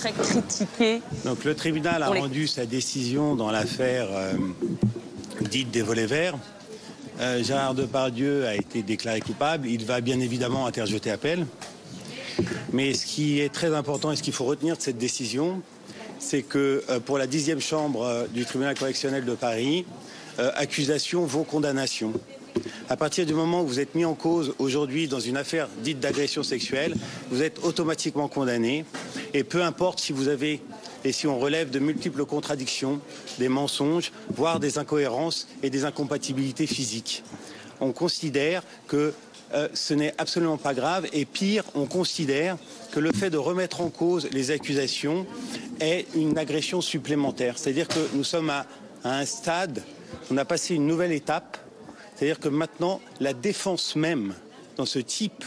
très critiqué. Donc le tribunal a rendu sa décision dans l'affaire dite des volets verts. Gérard Depardieu a été déclaré coupable. Il va bien évidemment interjeter appel. Mais ce qui est très important et ce qu'il faut retenir de cette décision, c'est que pour la 10e chambre du tribunal correctionnel de Paris, accusation vaut condamnation. À partir du moment où vous êtes mis en cause aujourd'hui dans une affaire dite d'agression sexuelle, vous êtes automatiquement condamné. Et peu importe si vous avez et si on relève de multiples contradictions, des mensonges, voire des incohérences et des incompatibilités physiques. On considère que ce n'est absolument pas grave et pire, on considère que le fait de remettre en cause les accusations est une agression supplémentaire. C'est-à-dire que nous sommes à un stade, on a passé une nouvelle étape, c'est-à-dire que maintenant la défense même dans ce type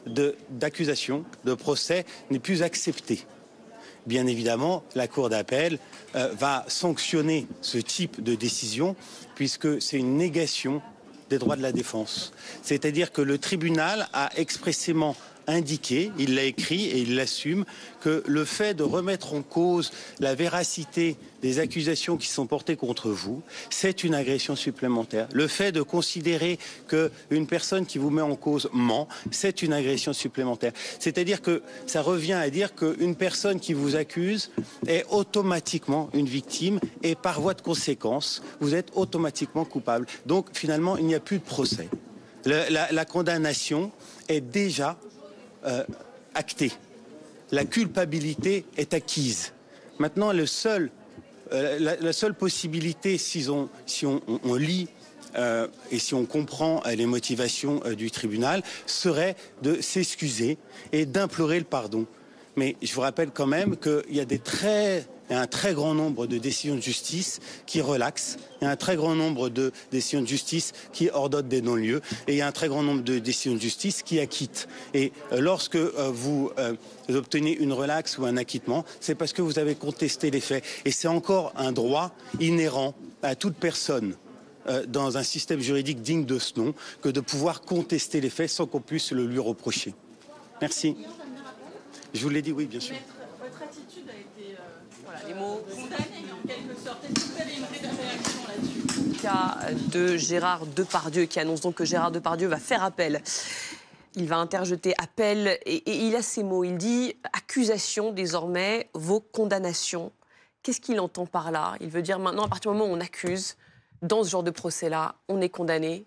d'accusation, de procès, n'est plus acceptée. Bien évidemment, la Cour d'appel va sanctionner ce type de décision puisque c'est une négation des droits de la défense. C'est-à-dire que le tribunal a expressément indiqué, il l'a écrit et il l'assume, que le fait de remettre en cause la véracité des accusations qui sont portées contre vous, c'est une agression supplémentaire. Le fait de considérer qu'une personne qui vous met en cause ment, c'est une agression supplémentaire. C'est-à-dire que ça revient à dire qu'une personne qui vous accuse est automatiquement une victime et par voie de conséquence, vous êtes automatiquement coupable. Donc finalement, il n'y a plus de procès. La condamnation est déjà actée. La culpabilité est acquise. Maintenant, la seule possibilité, si on lit et si on comprend les motivations du tribunal, serait de s'excuser et d'implorer le pardon. Mais je vous rappelle quand même qu'il y a un très grand nombre de décisions de justice qui relaxent. Il y a un très grand nombre de décisions de justice qui ordonnent des non-lieux. Et il y a un très grand nombre de décisions de justice qui acquittent. Et lorsque vous obtenez une relaxe ou un acquittement, c'est parce que vous avez contesté les faits. Et c'est encore un droit inhérent à toute personne dans un système juridique digne de ce nom que de pouvoir contester les faits sans qu'on puisse le lui reprocher. Merci. Je vous l'ai dit, oui, bien sûr. Votre attitude a été, les mots condamnés en quelque sorte. Est-ce que vous avez une réaction là-dessus? Le cas de Gérard Depardieu qui annonce donc que Gérard Depardieu va faire appel. Il va interjeter appel et il a ces mots. Il dit accusation désormais vaut condamnation. Qu'est-ce qu'il entend par là? Il veut dire maintenant, à partir du moment où on accuse, dans ce genre de procès-là, on est condamné.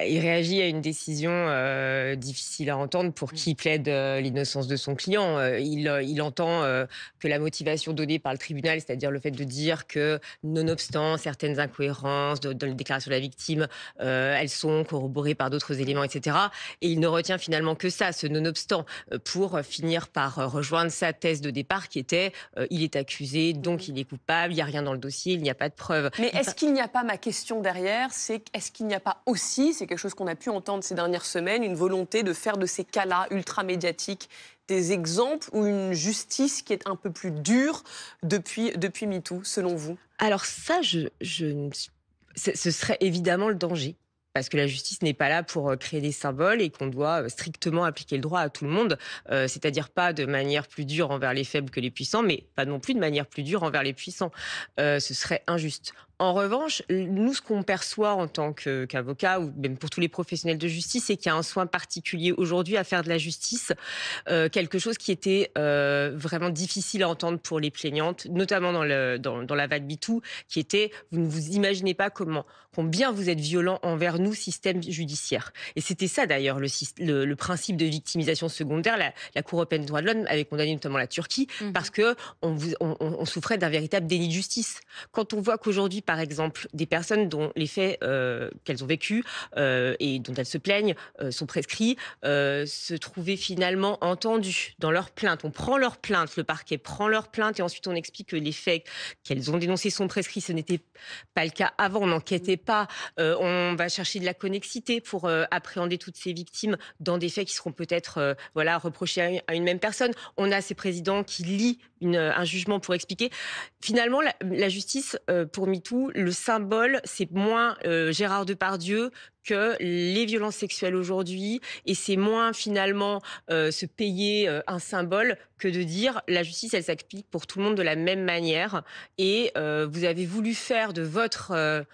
Il réagit à une décision difficile à entendre pour qui plaide l'innocence de son client. Il entend que la motivation donnée par le tribunal, c'est-à-dire le fait de dire que, nonobstant certaines incohérences dans la déclaration de la victime, elles sont corroborées par d'autres éléments, etc. Et il ne retient finalement que ça, ce nonobstant, pour finir par rejoindre sa thèse de départ qui était il est accusé, donc il est coupable, il n'y a rien dans le dossier, il n'y a pas de preuves. Mais est-ce qu'il n'y a pas, ma question derrière, c'est est-ce qu'il n'y a pas aussi, c'est quelque chose qu'on a pu entendre ces dernières semaines, une volonté de faire de ces cas-là ultra-médiatiques des exemples ou une justice qui est un peu plus dure depuis MeToo, selon vous? Alors ça, ce serait évidemment le danger. Parce que la justice n'est pas là pour créer des symboles et qu'on doit strictement appliquer le droit à tout le monde. C'est-à-dire pas de manière plus dure envers les faibles que les puissants, mais pas non plus de manière plus dure envers les puissants. Ce serait injuste. En revanche, nous, ce qu'on perçoit en tant qu'avocat, ou même pour tous les professionnels de justice, c'est qu'il y a un soin particulier aujourd'hui à faire de la justice, quelque chose qui était vraiment difficile à entendre pour les plaignantes, notamment dans la vague MeToo, qui était, vous ne vous imaginez pas combien vous êtes violent envers nous, système judiciaire. Et c'était ça d'ailleurs le principe de victimisation secondaire. La Cour européenne des droits de l'homme avait condamné notamment la Turquie parce que on souffrait d'un véritable déni de justice. Quand on voit qu'aujourd'hui, par exemple, des personnes dont les faits qu'elles ont vécus et dont elles se plaignent sont prescrits, se trouvaient finalement entendus dans leur plainte. On prend leur plainte, le parquet prend leur plainte et ensuite on explique que les faits qu'elles ont dénoncés sont prescrits. Ce n'était pas le cas avant, on n'enquêtait pas. On va chercher de la connexité pour appréhender toutes ces victimes dans des faits qui seront peut-être reprochés à une même personne. On a ces présidents qui lient un jugement pour expliquer. Finalement, la justice, pour MeToo, le symbole, c'est moins Gérard Depardieu que les violences sexuelles aujourd'hui, et c'est moins finalement se payer un symbole que de dire la justice, elle s'applique pour tout le monde de la même manière. Et vous avez voulu faire de votre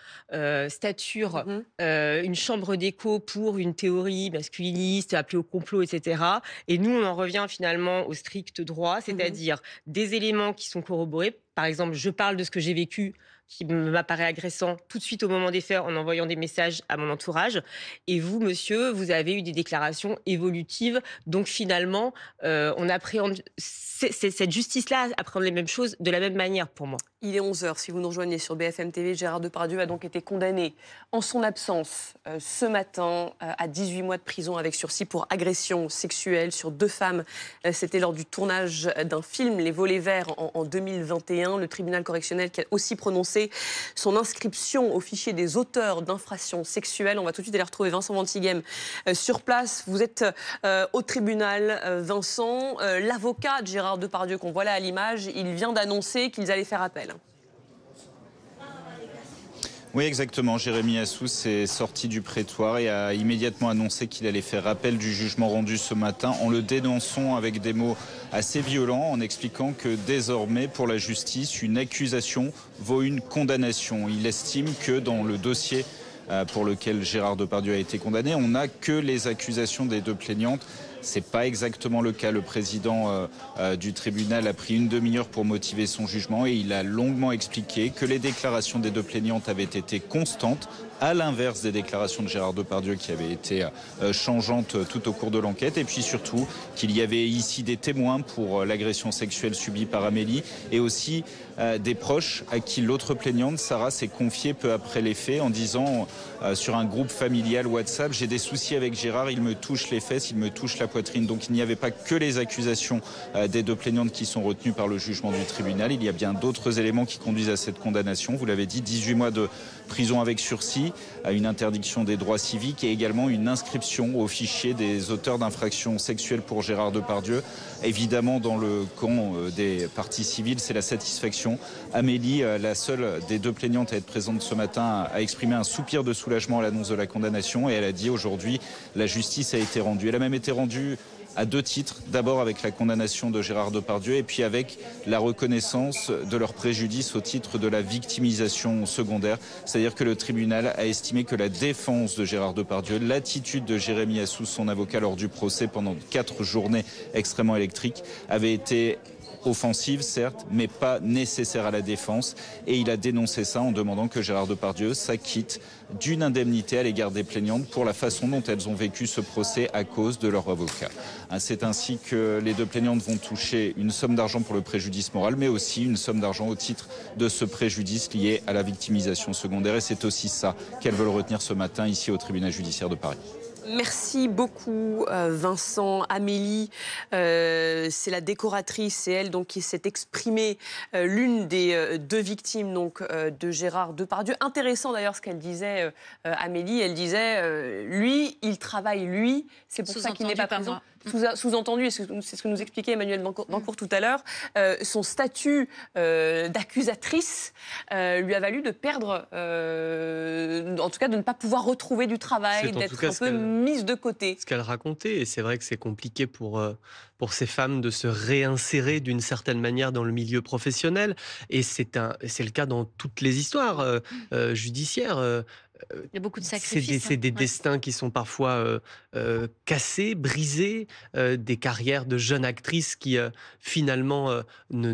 stature une chambre d'écho pour une théorie masculiniste, appelée au complot, etc. Et nous, on en revient finalement au strict droit, c'est-à-dire des éléments qui sont corroborés. Par exemple, je parle de ce que j'ai vécu, qui m'apparaît agressant tout de suite au moment des faits en envoyant des messages à mon entourage. Et vous, monsieur, vous avez eu des déclarations évolutives. Donc finalement, on appréhende cette justice-là appréhende les mêmes choses de la même manière pour moi. Il est 11h, si vous nous rejoignez sur BFM TV, Gérard Depardieu a donc été condamné en son absence ce matin à 18 mois de prison avec sursis pour agression sexuelle sur 2 femmes. C'était lors du tournage d'un film, Les Volets Verts, en 2021. Le tribunal correctionnel qui a aussi prononcé son inscription au fichier des auteurs d'infractions sexuelles. On va tout de suite aller retrouver Vincent Ventighem sur place. Vous êtes au tribunal, Vincent. L'avocat de Gérard Depardieu qu'on voit là à l'image, il vient d'annoncer qu'ils allaient faire appel. Oui, exactement. Jérémy Assous est sorti du prétoire et a immédiatement annoncé qu'il allait faire appel du jugement rendu ce matin en le dénonçant avec des mots assez violents, en expliquant que désormais, pour la justice, une accusation vaut une condamnation. Il estime que dans le dossier pour lequel Gérard Depardieu a été condamné, on n'a que les accusations des 2 plaignantes. Ce n'est pas exactement le cas. Le président du tribunal a pris une demi-heure pour motiver son jugement et il a longuement expliqué que les déclarations des 2 plaignantes avaient été constantes, à l'inverse des déclarations de Gérard Depardieu qui avaient été changeantes tout au cours de l'enquête. Et puis surtout qu'il y avait ici des témoins pour l'agression sexuelle subie par Amélie et aussi des proches à qui l'autre plaignante, Sarah, s'est confiée peu après les faits en disant sur un groupe familial WhatsApp: j'ai des soucis avec Gérard, il me touche les fesses, il me touche la poitrine. Donc il n'y avait pas que les accusations des 2 plaignantes qui sont retenues par le jugement du tribunal. Il y a bien d'autres éléments qui conduisent à cette condamnation. Vous l'avez dit, 18 mois de prison avec sursis, à une interdiction des droits civiques et également une inscription au fichier des auteurs d'infractions sexuelles pour Gérard Depardieu. Évidemment, dans le camp des parties civiles, c'est la satisfaction. Amélie, la seule des 2 plaignantes à être présente ce matin, a exprimé un soupir de soulagement à l'annonce de la condamnation et elle a dit aujourd'hui la justice a été rendue. Elle a même été rendue à 2 titres. D'abord avec la condamnation de Gérard Depardieu et puis avec la reconnaissance de leur préjudice au titre de la victimisation secondaire. C'est-à-dire que le tribunal a estimé que la défense de Gérard Depardieu, l'attitude de Jérémy Assous, son avocat, lors du procès pendant 4 journées extrêmement électriques, avait été offensive, certes, mais pas nécessaire à la défense. Et il a dénoncé ça en demandant que Gérard Depardieu s'acquitte d'une indemnité à l'égard des plaignantes pour la façon dont elles ont vécu ce procès à cause de leur avocat. C'est ainsi que les 2 plaignantes vont toucher une somme d'argent pour le préjudice moral, mais aussi une somme d'argent au titre de ce préjudice lié à la victimisation secondaire. Et c'est aussi ça qu'elles veulent retenir ce matin ici au tribunal judiciaire de Paris. Merci beaucoup Vincent. Amélie, c'est la décoratrice, c'est elle donc qui s'est exprimée, l'une des 2 victimes donc de Gérard Depardieu. Intéressant d'ailleurs ce qu'elle disait, Amélie. Elle disait lui, il travaille lui, c'est pour ça qu'il n'est pas présent. Sous-entendu, c'est ce que nous expliquait Emmanuel Dancourt tout à l'heure, son statut d'accusatrice lui a valu de perdre, en tout cas de ne pas pouvoir retrouver du travail, d'être un peu mise de côté. Ce qu'elle racontait, et c'est vrai que c'est compliqué pour ces femmes de se réinsérer d'une certaine manière dans le milieu professionnel, et c'est le cas dans toutes les histoires judiciaires. Il y a beaucoup de sacrifices. C'est des destins qui sont parfois cassés, brisés, des carrières de jeunes actrices qui finalement ne